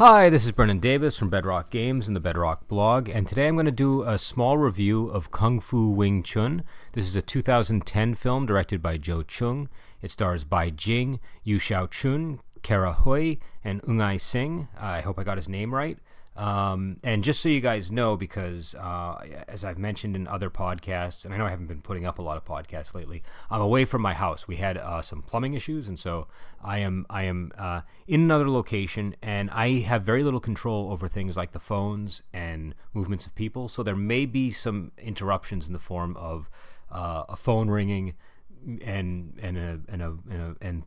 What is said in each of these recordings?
Hi, this is Brennan Davis from Bedrock Games and the Bedrock blog, and today I'm going to do a small review of Kung Fu Wing Chun. This is a 2010 film directed by Joe Chung. It stars Bai Jing, Yu Xiaochun, Kara Hui, and Ungai Singh. I hope I got his name right. And just so you guys know, because as I've mentioned in other podcasts, and I know I haven't been putting up a lot of podcasts lately, I'm away from my house. We had some plumbing issues, and so I am in another location, and I have very little control over things like the phones and movements of people. So there may be some interruptions in the form of a phone ringing and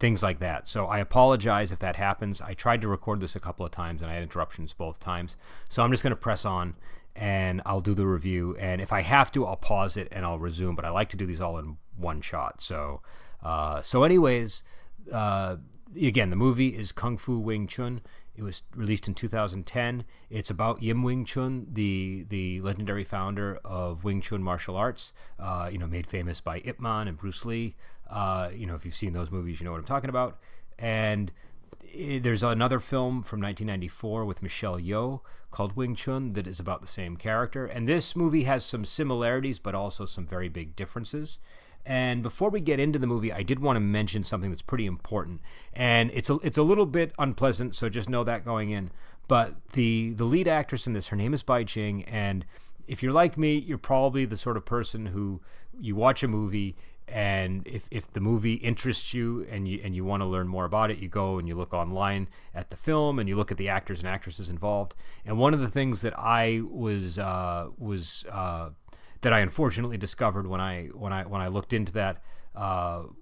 things like that. So I apologize if that happens. I tried to record this a couple of times and I had interruptions both times. So I'm just going to press on and I'll do the review. And if I have to, I'll pause it and I'll resume. But I like to do these all in one shot. So anyways, again, the movie is Kung Fu Wing Chun. It was released in 2010. It's about Yim Wing Chun, the legendary founder of Wing Chun martial arts, made famous by Ip Man and Bruce Lee. If you've seen those movies, you know what I'm talking about. And there's another film from 1994 with Michelle Yeoh called Wing Chun that is about the same character. And this movie has some similarities, but also some very big differences. And before we get into the movie, I did want to mention something that's pretty important. And it's a little bit unpleasant, so just know that going in. But the lead actress in this, her name is Bai Jing, and if you're like me, you're probably the sort of person who you watch a movie, and if the movie interests you and you want to learn more about it, you go and you look online at the film and you look at the actors and actresses involved. And one of the things that I that I unfortunately discovered when I looked into that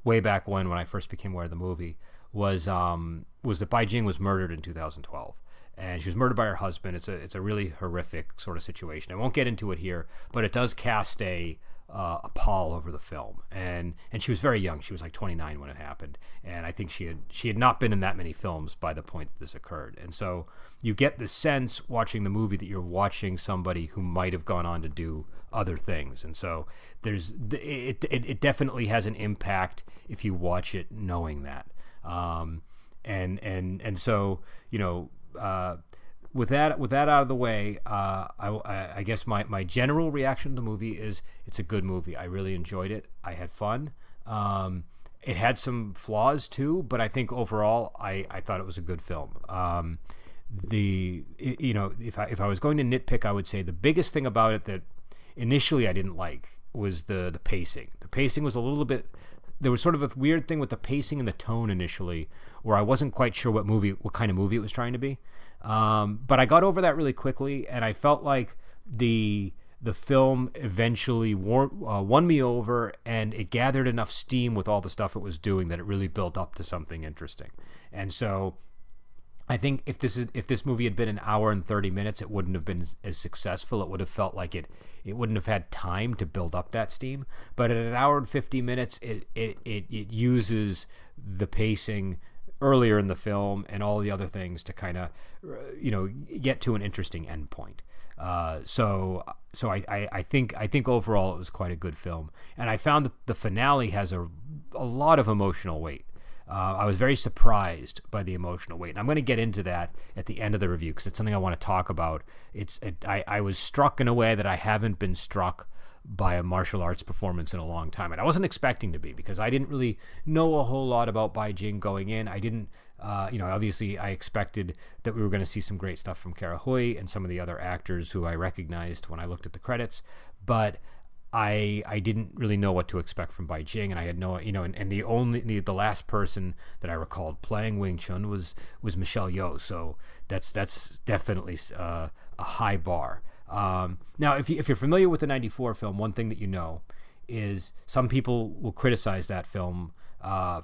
way back when I first became aware of the movie was that Bai Jing was murdered in 2012, and she was murdered by her husband. It's a really horrific sort of situation. I won't get into it here, but it does cast a pall over the film, and she was very young. She was like 29 when it happened, and I think she had not been in that many films by the point that this occurred. And so you get the sense watching the movie that you're watching somebody who might have gone on to do other things. And so it definitely has an impact if you watch it knowing that. And so with that out of the way, I guess my general reaction to the movie is it's a good movie. I really enjoyed it. I had fun. It had some flaws too, but I think overall I thought it was a good film. If I was going to nitpick, I would say the biggest thing about it that initially I didn't like was the pacing. The pacing was a little bit. There was sort of a weird thing with the pacing and the tone initially, where I wasn't quite sure what kind of movie it was trying to be. But I got over that really quickly, and I felt like the film eventually won me over, and it gathered enough steam with all the stuff it was doing that it really built up to something interesting. And so I think if this movie had been an hour and 30 minutes, it wouldn't have been as successful. It would have felt like it wouldn't have had time to build up that steam. But at an hour and 50 minutes, it uses the pacing earlier in the film and all the other things to kind of get to an interesting endpoint. So I think overall it was quite a good film, and I found that the finale has a lot of emotional weight. I was very surprised by the emotional weight, and I'm going to get into that at the end of the review because it's something I want to talk about. I was struck in a way that I haven't been struck by a martial arts performance in a long time, and I wasn't expecting to be, because I didn't really know a whole lot about Bai Jing going in. I didn't, obviously I expected that we were going to see some great stuff from Kara Hui and some of the other actors who I recognized when I looked at the credits, but I didn't really know what to expect from Bai Jing, and I had no, and the last person that I recalled playing Wing Chun was Michelle Yeoh, so that's definitely a high bar. Now, if you're familiar with the 94 film, one thing that you know is some people will criticize that film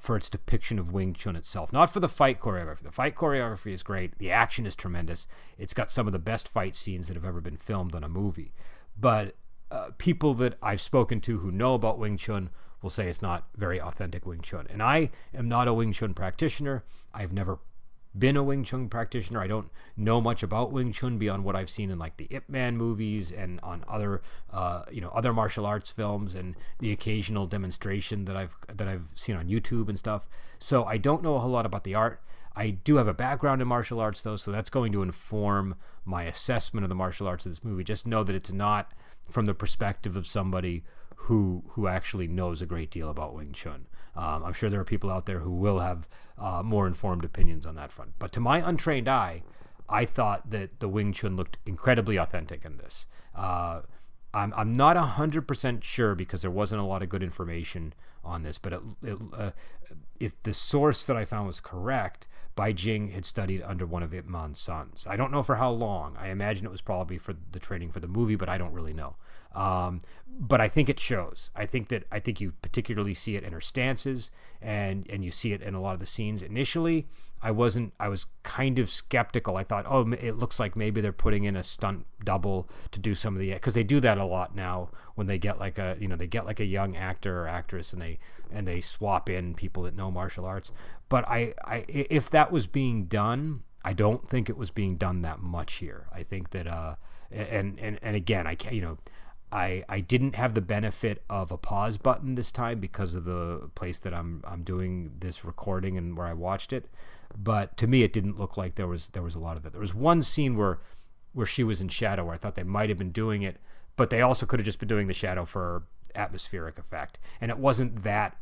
for its depiction of Wing Chun itself, not for the fight choreography. The fight choreography is great. The action is tremendous. It's got some of the best fight scenes that have ever been filmed on a movie. But people that I've spoken to who know about Wing Chun will say it's not very authentic Wing Chun. And I am not a Wing Chun practitioner. I've never been a Wing Chun practitioner. I don't know much about Wing Chun beyond what I've seen in like the Ip Man movies and on other other martial arts films and the occasional demonstration that I've seen on YouTube and stuff. So I don't know a whole lot about the art. I do have a background in martial arts, though, so that's going to inform my assessment of the martial arts of this movie. Just know that it's not from the perspective of somebody who actually knows a great deal about Wing Chun. I'm sure there are people out there who will have more informed opinions on that front. But to my untrained eye, I thought that the Wing Chun looked incredibly authentic in this. I'm not 100% sure because there wasn't a lot of good information on this, but if the source that I found was correct, Bai Jing had studied under one of Ip Man's sons. I don't know for how long. I imagine it was probably for the training for the movie, but I don't really know. But I think it shows. I think you particularly see it in her stances, and you see it in a lot of the scenes. Initially, I was kind of skeptical. I thought, oh, it looks like maybe they're putting in a stunt double to do some of the, because they do that a lot now when they get like a young actor or actress and they swap in people that know martial arts. But if that was being done, I don't think it was being done that much here. I think that and again, I didn't have the benefit of a pause button this time because of the place that I'm doing this recording and where I watched it. But to me, it didn't look like there was a lot of it. There was one scene where she was in shadow where I thought they might have been doing it, but they also could have just been doing the shadow for atmospheric effect, and it wasn't that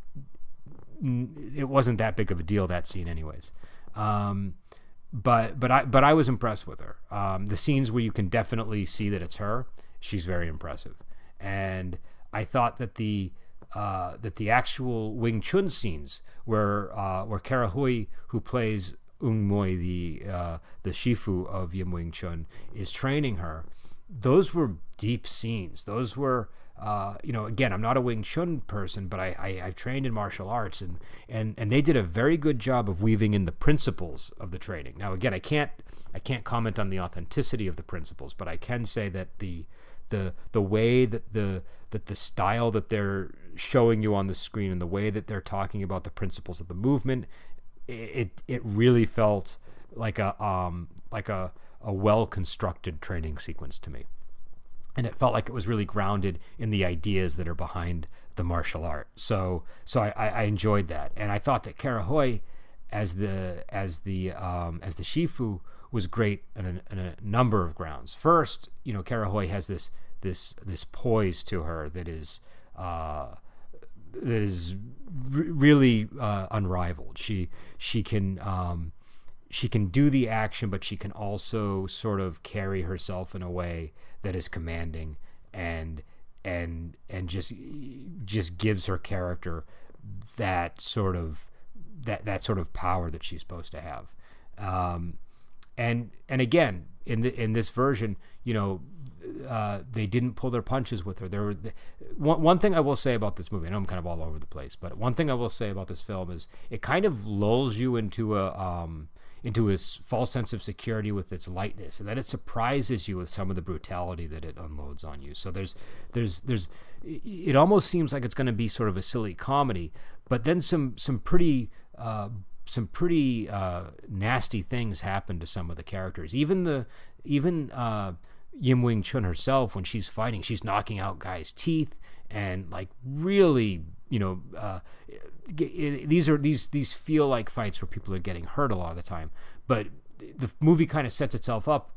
big of a deal, that scene, anyways. But I was impressed with her. The scenes where you can definitely see that it's her, she's very impressive. And I thought that the actual Wing Chun scenes where Kara Hui, who plays Ung Moi, the Shifu of Yim Wing Chun, is training her, those were deep scenes. Those were again, I'm not a Wing Chun person, but I've trained in martial arts, and they did a very good job of weaving in the principles of the training. Now, again, I can't comment on the authenticity of the principles, but I can say that the way that the style that they're showing you on the screen and the way that they're talking about the principles of the movement, it really felt like a well-constructed training sequence to me. And it felt like it was really grounded in the ideas that are behind the martial art. So I enjoyed that, and I thought that Kara Hui as the Shifu was great on a number of grounds. First, Kara Hui has this poise to her that is really unrivaled. She can do the action, but she can also sort of carry herself in a way that is commanding and just gives her character that sort of power that she's supposed to have. And again, in this version, they didn't pull their punches with her. There were one thing I will say about this movie. I know I'm kind of all over the place, but one thing I will say about this film is it kind of lulls you into a false sense of security with its lightness, and then it surprises you with some of the brutality that it unloads on you. So there's it almost seems like it's going to be sort of a silly comedy, but then some pretty nasty things happen to some of the characters. Even Yim Wing Chun herself, when she's fighting, she's knocking out guys' teeth and like really, these feel like fights where people are getting hurt a lot of the time. But the movie kind of sets itself up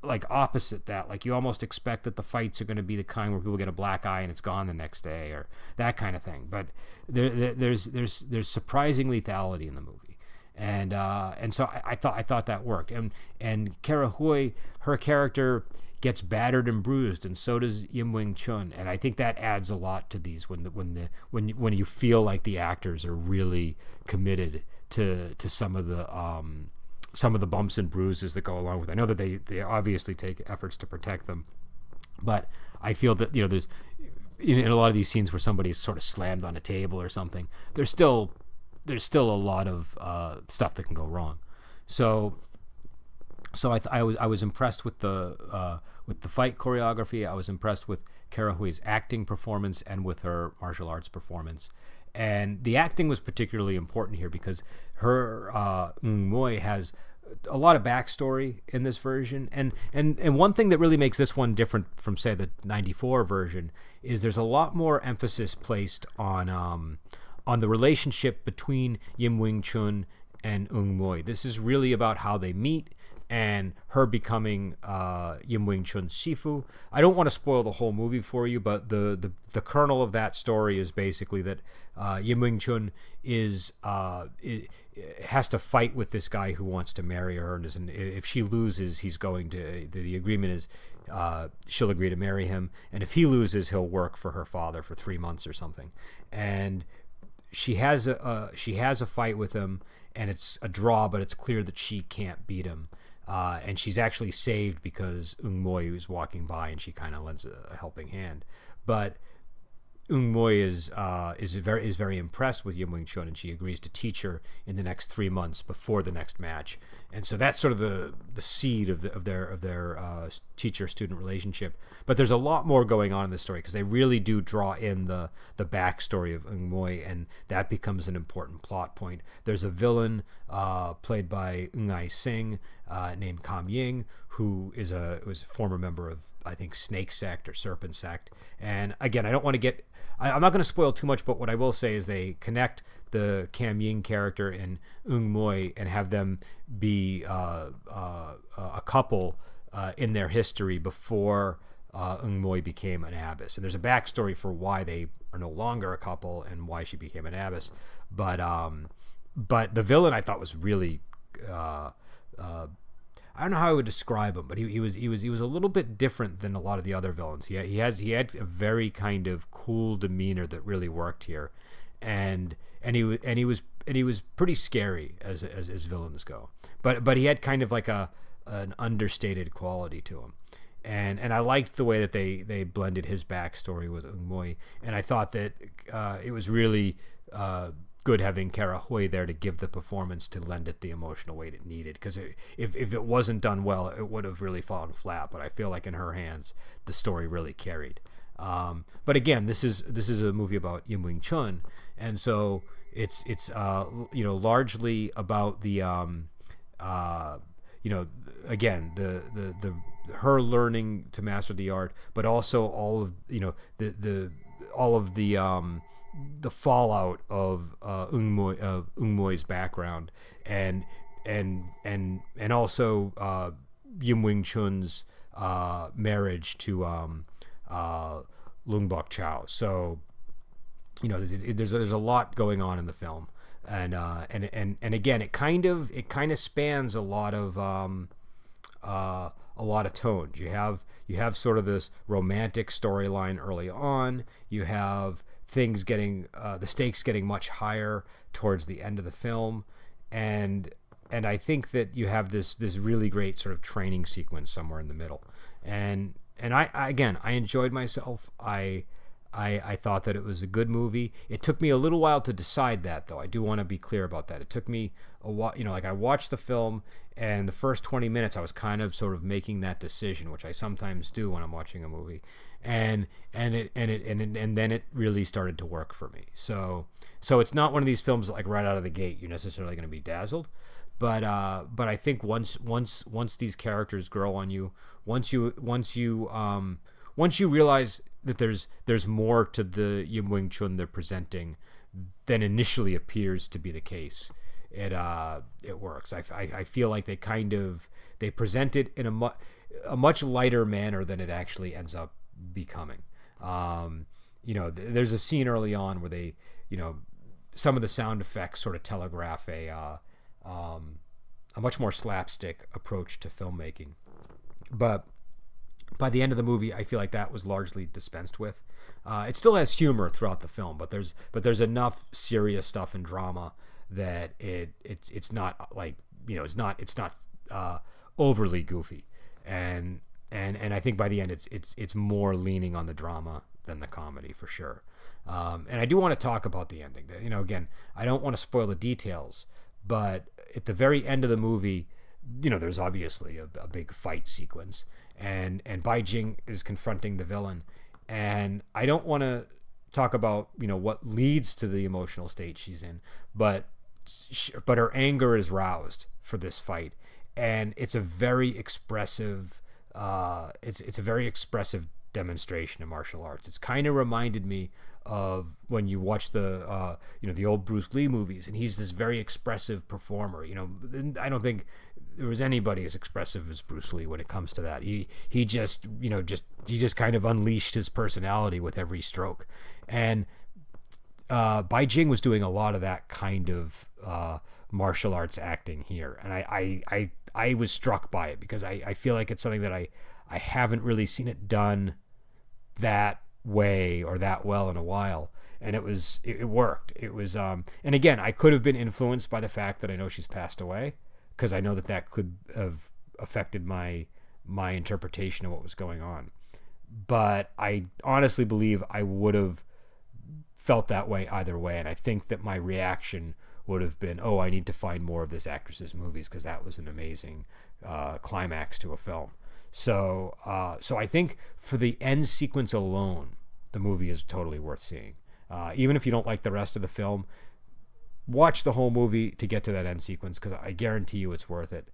like opposite that. Like you almost expect that the fights are going to be the kind where people get a black eye and it's gone the next day or that kind of thing. But there's surprising lethality in the movie. And so I thought that worked. And Kara Hui, her character gets battered and bruised, and so does Yim Wing Chun. And I think that adds a lot to these when you feel like the actors are really committed to some of the bumps and bruises that go along with it. I know that they obviously take efforts to protect them, but I feel that there's in a lot of these scenes where somebody's sort of slammed on a table or something, there's still a lot of stuff that can go wrong. So I was impressed with the fight choreography. I was impressed with Kara Hui's acting performance and with her martial arts performance. And the acting was particularly important here because her Ung Moi has a lot of backstory in this version. And one thing that really makes this one different from, say, the 94 version is there's a lot more emphasis placed on the relationship between Yim Wing Chun and Ung Moy. This is really about how they meet and her becoming Yim Wing Chun's Shifu. I don't want to spoil the whole movie for you, but the kernel of that story is basically that Yim Wing Chun has to fight with this guy who wants to marry her, and if she loses, he's going to. The agreement is she'll agree to marry him, and if he loses, he'll work for her father for 3 months or something. And she has a fight with him, and it's a draw, but it's clear that she can't beat him. And she's actually saved because Ung Moy is walking by, and she kind of lends a helping hand. But Ung Moy is very impressed with Yim Wing Chun, and she agrees to teach her in the next 3 months before the next match. And so that's sort of the seed of their teacher-student relationship. But there's a lot more going on in this story because they really do draw in the backstory of Ung Moy, and that becomes an important plot point. There's a villain played by Ung Ai Sing named Kam Ying, who was a former member of, I think, Snake Sect or Serpent Sect. And again, I don't want to get... I'm not going to spoil too much, but what I will say is they connect the Kam Ying character and Ung Moy and have them be a couple in their history before Ung Moy became an abbess. And there's a backstory for why they are no longer a couple and why she became an abbess. But the villain I thought was really... I don't know how I would describe him, but he was a little bit different than a lot of the other villains. He had a very kind of cool demeanor that really worked here, and he was pretty scary as villains go. But he had kind of like an understated quality to him, and I liked the way that they blended his backstory with Ung Moy, and I thought that it was really good having Kara Hui there to give the performance to lend it the emotional weight it needed, because if it wasn't done well, it would have really fallen flat. But I feel like in her hands the story really carried. But again, this is a movie about Yim Wing Chun, and so it's largely about the again the her learning to master the art, but also all of the fallout of Ung Moy's background, and also Yim Wing Chun's marriage to Lung Bok Chow. So there's a lot going on in the film, and again it kind of spans a lot of tones. You have sort of this romantic storyline early on. You have things getting the stakes getting much higher towards the end of the film, and I think that you have this really great sort of training sequence somewhere in the middle, and I enjoyed myself. I thought that it was a good movie. It took me a little while to decide that, though. I do want to be clear about that. It took me a while. I watched the film, and the first 20 minutes I was kind of sort of making that decision, which I sometimes do when I'm watching a movie. And then it really started to work for me. So it's not one of these films that, like, right out of the gate you're necessarily going to be dazzled, but I think once these characters grow on you, once you realize that there's more to the Yim Wing Chun they're presenting than initially appears to be the case, it works. I feel like they present it in a much lighter manner than it actually ends up becoming. There's a scene early on where they, some of the sound effects sort of telegraph a much more slapstick approach to filmmaking, but by the end of the movie I feel like that was largely dispensed with. It still has humor throughout the film, but there's enough serious stuff and drama that it's not like, it's not overly goofy, and I think by the end it's more leaning on the drama than the comedy, for sure. And I do want to talk about the ending. Again, I don't want to spoil the details, but at the very end of the movie, there's obviously a big fight sequence, and Bai Jing is confronting the villain, and I don't want to talk about what leads to the emotional state she's in, but her anger is roused for this fight, and it's a very expressive demonstration of martial arts. It's kind of reminded me of when you watch the the old Bruce Lee movies, and he's this very expressive performer. I don't think there was anybody as expressive as Bruce Lee when it comes to that. He just kind of unleashed his personality with every stroke. And Bai Jing was doing a lot of that kind of martial arts acting here, and I was struck by it because I feel like it's something that I haven't really seen it done that way or that well in a while, and it worked. It was and again, I could have been influenced by the fact that I know she's passed away, because I know that could have affected my interpretation of what was going on. But I honestly believe I would have felt that way either way, and I think that my reaction would have been, oh, I need to find more of this actress's movies, because that was an amazing climax to a film. So I think for the end sequence alone, the movie is totally worth seeing. Even if you don't like the rest of the film, watch the whole movie to get to that end sequence, because I guarantee you it's worth it.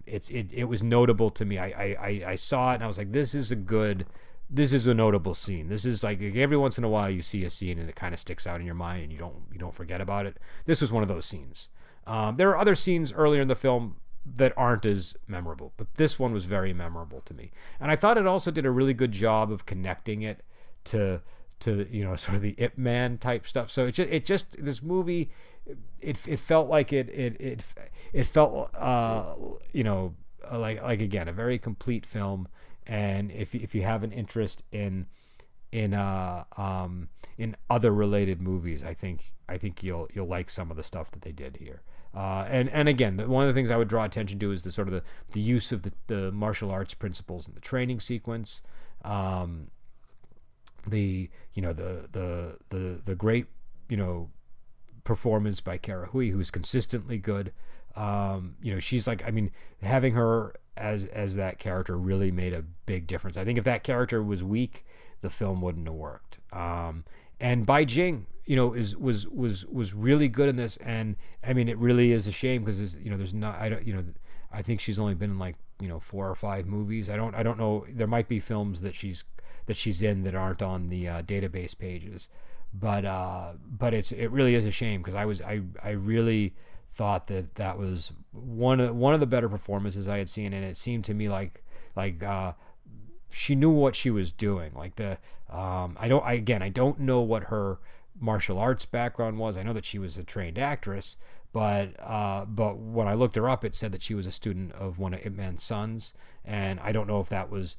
It was notable to me. I saw it and I was like, this is a notable scene. This is like every once in a while you see a scene and it kind of sticks out in your mind and you don't forget about it. This was one of those scenes. There are other scenes earlier in the film that aren't as memorable, but this one was very memorable to me. And I thought it also did a really good job of connecting it to sort of the Ip Man type stuff. So it just this movie, it felt like it felt like again a very complete film. And if you have an interest in other related movies, I think you'll like some of the stuff that they did here. And again, one of the things I would draw attention to is the sort of the use of the martial arts principles in the training sequence. The great performance by Kara Hui, who's consistently good. She's like, I mean, having her as that character really made a big difference. I think if that character was weak, the film wouldn't have worked. And Bai Jing, was really good in this. And I mean, it really is a shame because there's not, I think she's only been in like 4 or 5 movies. I don't know. There might be films that she's in that aren't on the database pages, but it really is a shame because I really thought that was one of the better performances I had seen, and it seemed to me like she knew what she was doing. Like I don't know what her martial arts background was. I know that she was a trained actress, but when I looked her up, it said that she was a student of one of Ip Man's sons, and I don't know if that was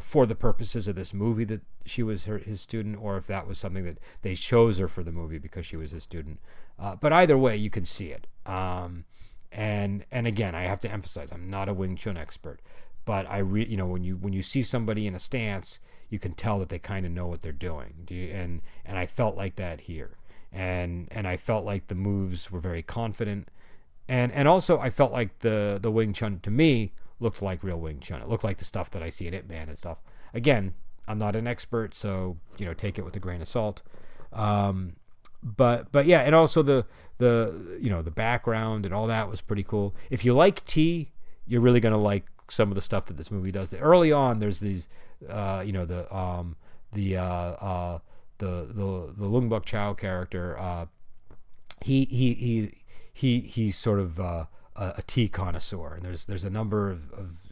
for the purposes of this movie that she was his student, or if that was something that they chose her for the movie because she was his student. But either way, you can see it. And again, I have to emphasize, I'm not a Wing Chun expert, but when you see somebody in a stance, you can tell that they kind of know what they're doing. And I felt like that here. And I felt like the moves were very confident. And also I felt like the Wing Chun to me looked like real Wing Chun. It looked like the stuff that I see in Ip Man and stuff. Again, I'm not an expert, so take it with a grain of salt. But yeah, and also the background and all that was pretty cool. If you like tea, you're really gonna like some of the stuff that this movie does. Early on, there's these the Lung Buk Chow character. He's sort of a tea connoisseur, and there's a number of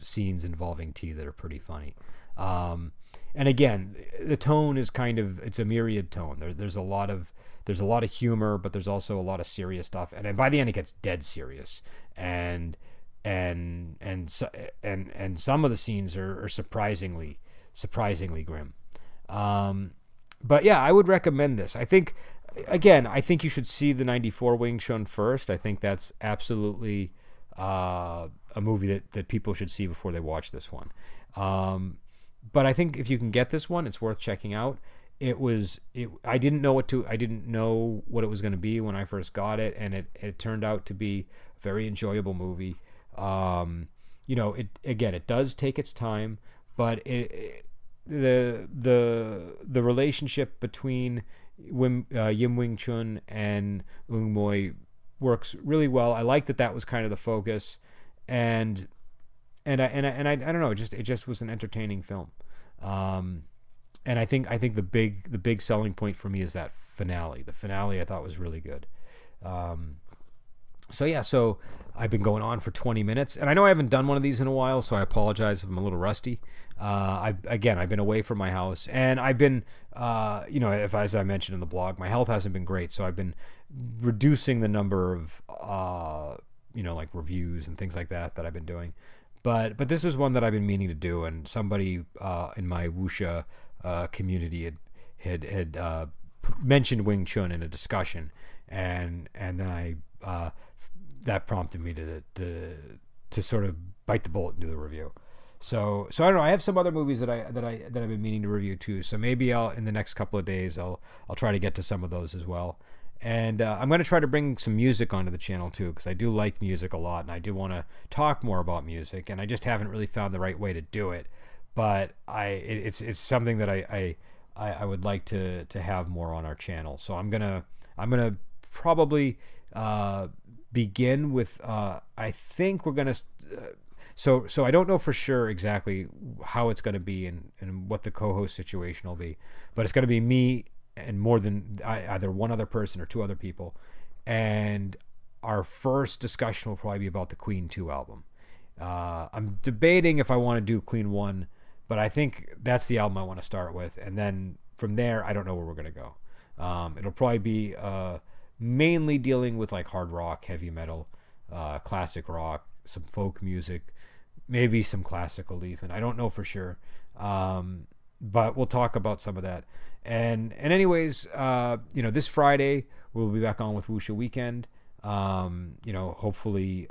scenes involving tea that are pretty funny. And again, the tone is it's a myriad tone. There's a lot of humor, but there's also a lot of serious stuff. And then by the end, it gets dead serious. And some of the scenes are surprisingly grim. But yeah, I would recommend this. I think you should see the 94 Wing Chun first. I think that's absolutely a movie that people should see before they watch this one. But I think if you can get this one, it's worth checking out. I didn't know what it was going to be when I first got it, and it turned out to be a very enjoyable movie. It does take its time, but the relationship between Yim Wing Chun and Ung Moy works really well. I like that was kind of the focus, and I don't know, it just was an entertaining film. And I think the big selling point for me is that finale. The finale I thought was really good. So I've been going on for 20 minutes, and I know I haven't done one of these in a while, so I apologize if I'm a little rusty. I've been away from my house, and I've been, as I mentioned in the blog, my health hasn't been great, so I've been reducing the number of, like reviews and things like that I've been doing. But this was one that I've been meaning to do, and somebody in my wuxia community had mentioned Wing Chun in a discussion, and then I that prompted me to sort of bite the bullet and do the review. So I don't know. I have some other movies that I've been meaning to review too. So maybe in the next couple of days I'll try to get to some of those as well. And I'm going to try to bring some music onto the channel too, because I do like music a lot, and I do want to talk more about music, and I just haven't really found the right way to do it. But it's something that I would like to have more on our channel. So I'm gonna probably begin with I think we're gonna so I don't know for sure exactly how it's gonna be and what the co-host situation will be, but it's gonna be me and more than either one other person or two other people, and our first discussion will probably be about the Queen 2 album. I'm debating if I want to do Queen 1, but I think that's the album I want to start with, and then from there I don't know where we're gonna go. It'll probably be mainly dealing with like hard rock, heavy metal, classic rock, some folk music, maybe some classical even. I don't know for sure. But we'll talk about some of that. And anyways, this Friday we'll be back on with Wuxia Weekend. Hopefully,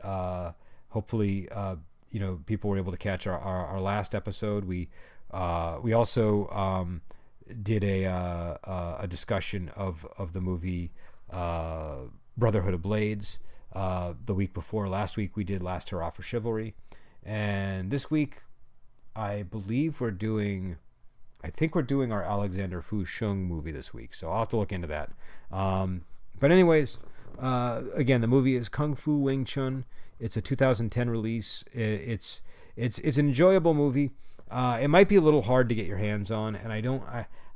people were able to catch our last episode. We also did a discussion of the movie Brotherhood of Blades the week before. Last week we did Last Hurrah for Chivalry, and this week I believe we're doing our Alexander Fu Sheng movie this week, so I'll have to look into that. But anyways, again, the movie is Kung Fu Wing Chun. It's a 2010 release. It's an enjoyable movie. It might be a little hard to get your hands on, and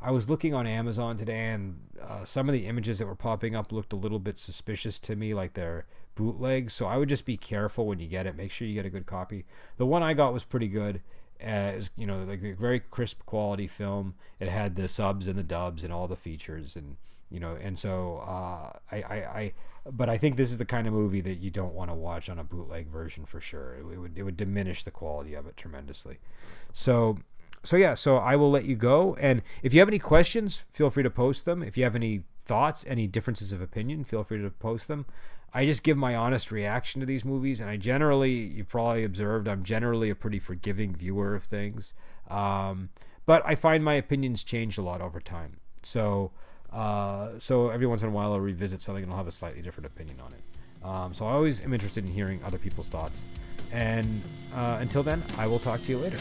I was looking on Amazon today, and some of the images that were popping up looked a little bit suspicious to me, like they're bootlegs. So I would just be careful when you get it. Make sure you get a good copy. The one I got was pretty good. It was, like a very crisp quality film. It had the subs and the dubs and all the features, and but I think this is the kind of movie that you don't want to watch on a bootleg version for sure. It would diminish the quality of it tremendously. So I will let you go. And if you have any questions, feel free to post them. If you have any thoughts, any differences of opinion, feel free to post them. I just give my honest reaction to these movies, and you've probably observed, I'm generally a pretty forgiving viewer of things. But I find my opinions change a lot over time. So every once in a while I'll revisit something and I'll have a slightly different opinion on it. So I always am interested in hearing other people's thoughts. And until then, I will talk to you later.